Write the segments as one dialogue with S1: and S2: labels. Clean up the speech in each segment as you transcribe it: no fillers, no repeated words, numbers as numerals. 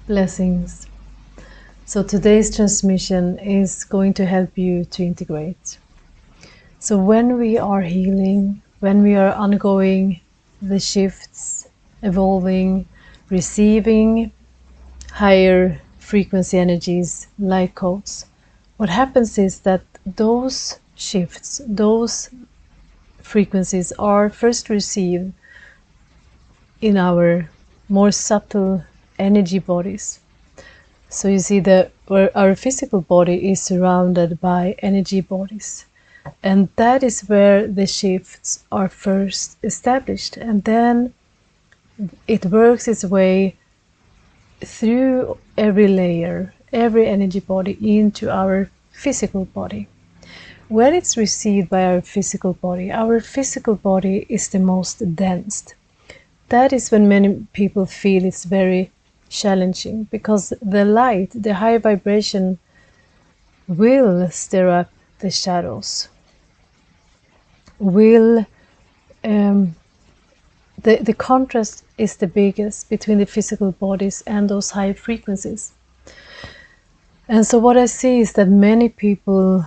S1: Blessings. So today's transmission is going to help you to integrate. So when we are healing, when we are undergoing the shifts, evolving, receiving higher frequency energies, light codes, what happens is that those shifts, those frequencies are first received in our more subtle energy bodies. So you see that our physical body is surrounded by energy bodies, and that is where the shifts are first established, and then it works its way through every layer, every energy body into our physical body. When it's received by our physical body is the most dense. That is when many people feel it's very challenging, because the light, the high vibration, will stir up the shadows, will the contrast is the biggest between the physical bodies and those high frequencies. And so what I see is that many people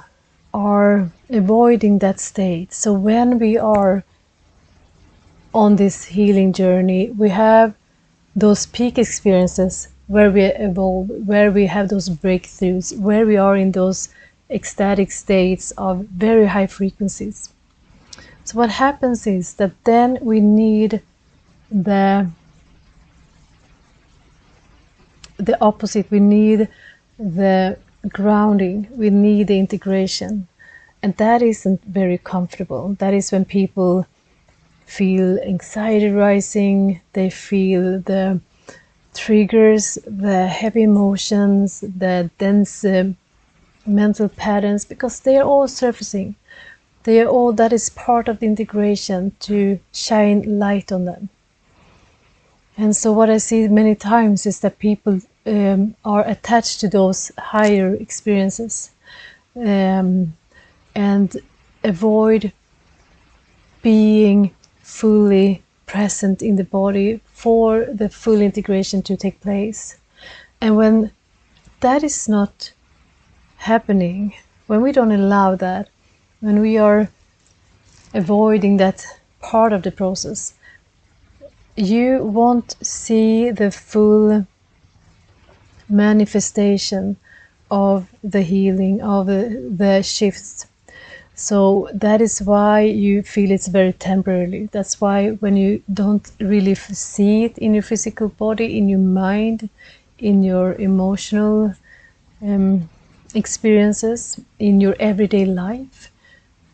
S1: are avoiding that state. So when we are on this healing journey, we have those peak experiences where we evolve, where we have those breakthroughs, where we are in those ecstatic states of very high frequencies. So what happens is that then we need the opposite. We need the grounding, we need the integration, and that isn't very comfortable. That is when people feel anxiety rising, they feel the triggers, the heavy emotions, the dense mental patterns, because they are all surfacing. They are all, that is part of the integration, to shine light on them. And so what I see many times is that people are attached to those higher experiences and avoid being fully present in the body for the full integration to take place. And when that is not happening, when we don't allow that, when we are avoiding that part of the process, you won't see the full manifestation of the healing, of the shifts. So that is why you feel it's very temporary. That's why when you don't really see it in your physical body, in your mind, in your emotional experiences, in your everyday life,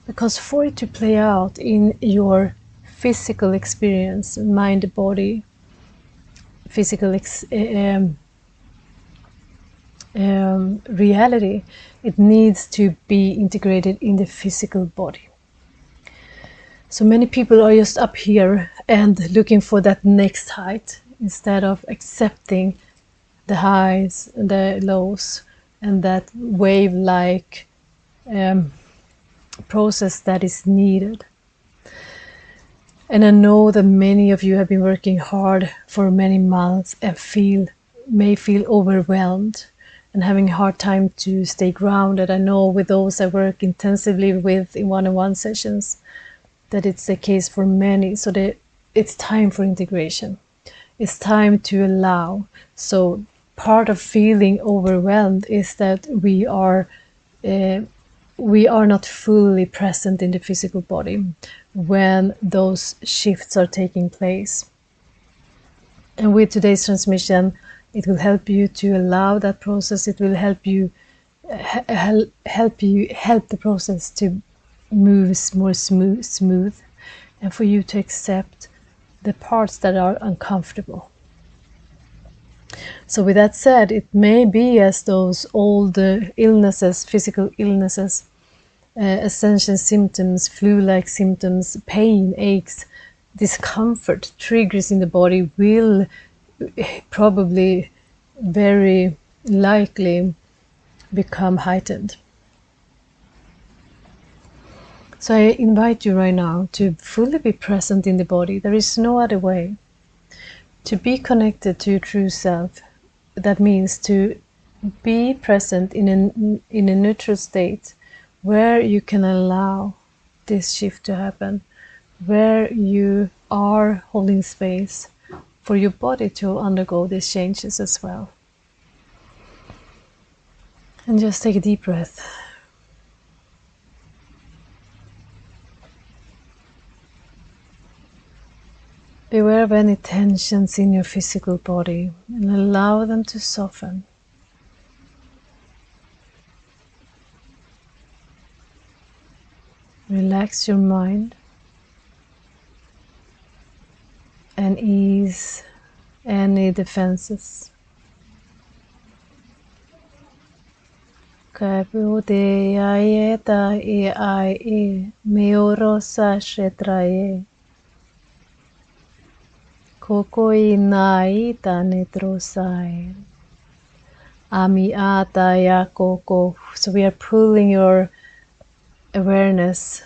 S1: because for it to play out in your physical experience, mind, body, physical reality, it needs to be integrated in the physical body. So many people are just up here and looking for that next height instead of accepting the highs and the lows and that wave-like process that is needed. And I know that many of you have been working hard for many months and may feel overwhelmed and having a hard time to stay grounded. I know with those I work intensively with in one-on-one sessions that it's the case for many. So it's time for integration. It's time to allow. So part of feeling overwhelmed is that we are not fully present in the physical body when those shifts are taking place. And with today's transmission, it will help you to allow that process. It will help you help the process to move more smooth, and for you to accept the parts that are uncomfortable. So with that said, it may be as those old illnesses, physical illnesses, ascension symptoms, flu-like symptoms, pain, aches, discomfort, triggers in the body will probably very likely become heightened. So I invite you right now to fully be present in the body. There is no other way. To be connected to your true self, that means to be present in a neutral state where you can allow this shift to happen, where you are holding space for your body to undergo these changes as well. And just take a deep breath. Be aware of any tensions in your physical body and allow them to soften. Relax your mind and ease any defenses. Kapude ayeta e ai e meorosa shetraye. Kokoi nai tanetrosai. Ami ata ya koko. So we are pulling your awareness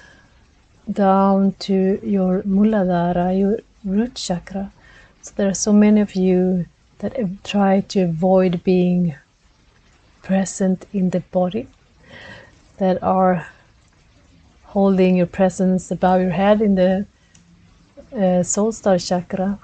S1: down to your Muladhara, your root chakra. So there are so many of you that try to avoid being present in the body, that are holding your presence above your head in the soul star chakra.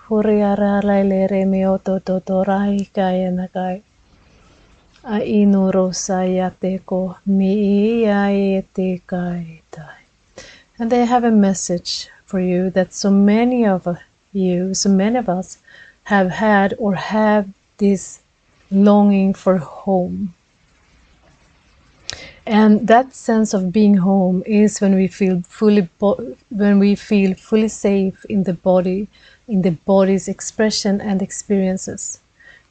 S1: And they have a message for you that so many of us have had or have this longing for home. And that sense of being home is when we feel fully safe in the body, in the body's expression and experiences.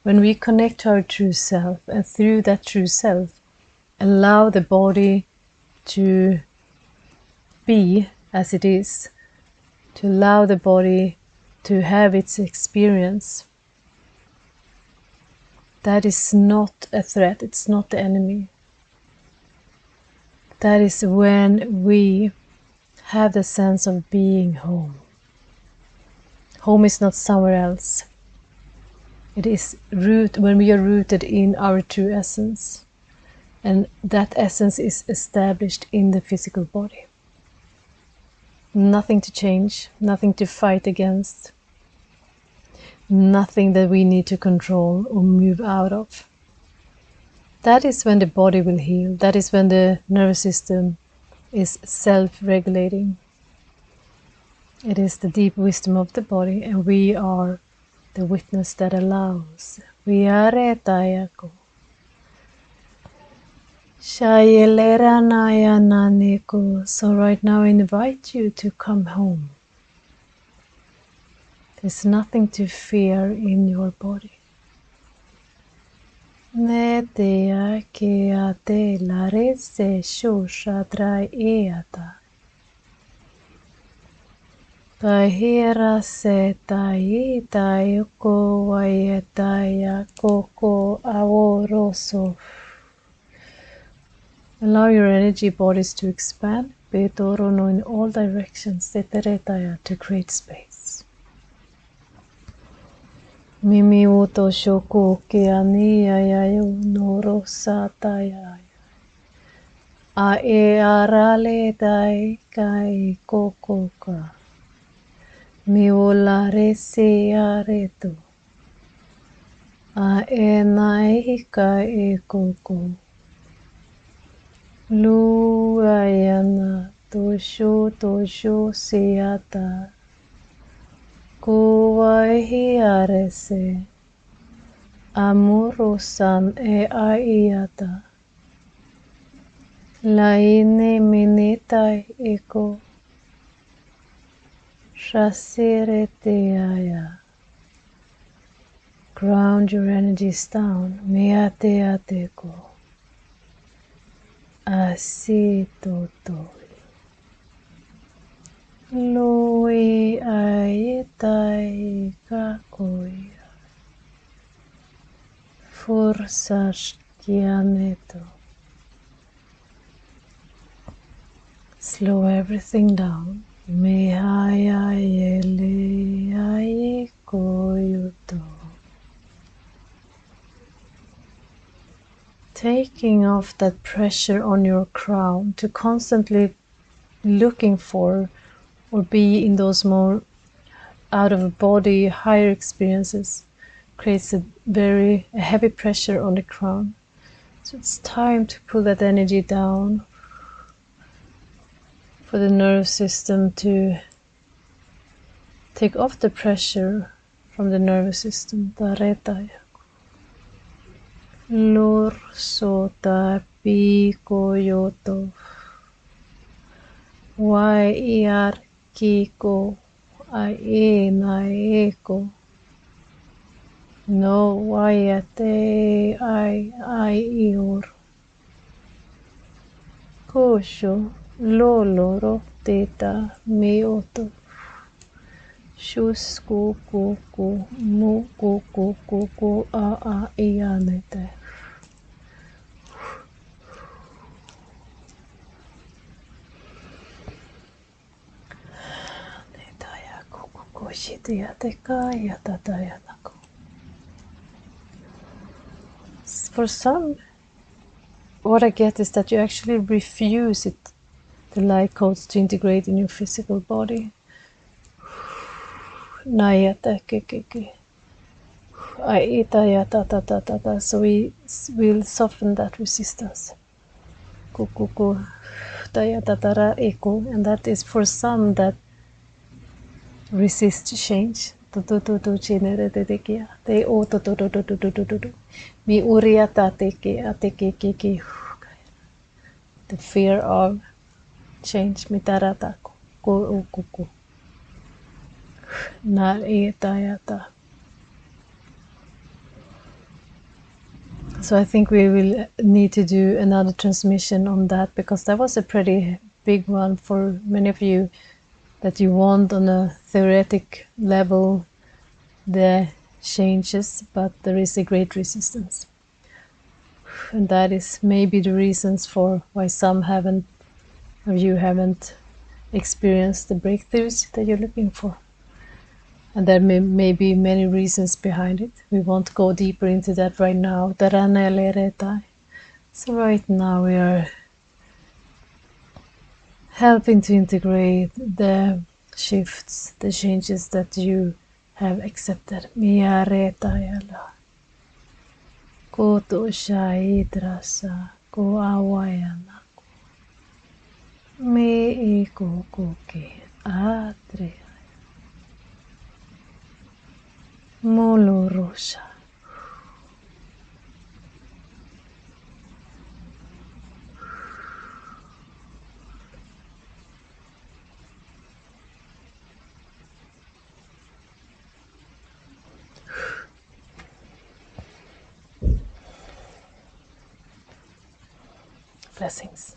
S1: When we connect to our true self, and through that true self, allow the body to be as it is, to allow the body to have its experience. That is not a threat, it's not the enemy. That is when we have the sense of being home. Home is not somewhere else. It is when we are rooted in our true essence. And that essence is established in the physical body. Nothing to change, nothing to fight against, nothing that we need to control or move out of. That is when the body will heal. That is when the nervous system is self-regulating. It is the deep wisdom of the body, and we are the witness that allows. We are etayako. Shayeleranaaya naneko. So right now I invite you to come home. There's nothing to fear in your body. Netea kea te la rese shosha trai eata. Tahira se tai tai ko waietaya koko aworoso. Allow your energy bodies to expand, betorono in all directions, teteretaya, to create space. Mimi uto shoko ke ania ya noro sataya. A e arale dai kai kokoka. Mi ola rese areto. A e nai kai e koko. Luayana tosho siata. Kuwai arese. Amurosan e aiata. Laine minetai eko. Shasireteaya. Ground your energies down. Meateateko. Asitotoi. Lui aietai kakoia. Forsaskianeto. Slow everything down. Mehaya yele aikoyuto. taking off that pressure on your crown to constantly looking for or be in those more out of body higher experiences creates a very heavy pressure on the crown. So it's time to pull that energy down for the nerve system to take off the pressure from the nervous system. Taretaya. Lor sota piko yoto. Wai kiko ai na eko. No waiate ai ior. Kosho loloro teta meoto. Shus ku mu ku a ianete. Netaya kuku shitia tekaya tataya nako. For some, what I get is that you actually refuse it, the light codes, to integrate in your physical body. Nayata kikiki. So we will soften that resistance. Kukuku. Tayatatara eko. And that is for some that resist change. They Mi uriata teki. The fear of change. Mitarata kuku. Na etayata. So I think we will need to do another transmission on that, because that was a pretty big one for many of you, that you want on a theoretic level the changes, but there is a great resistance. And that is maybe the reasons for why some of you haven't experienced the breakthroughs that you're looking for. And there may be many reasons behind it. We won't go deeper into that right now. So right now we are helping to integrate the shifts, the changes that you have accepted. Koto shaidrasa ko awayana. Me iko koke atre. Molorosa. Blessings.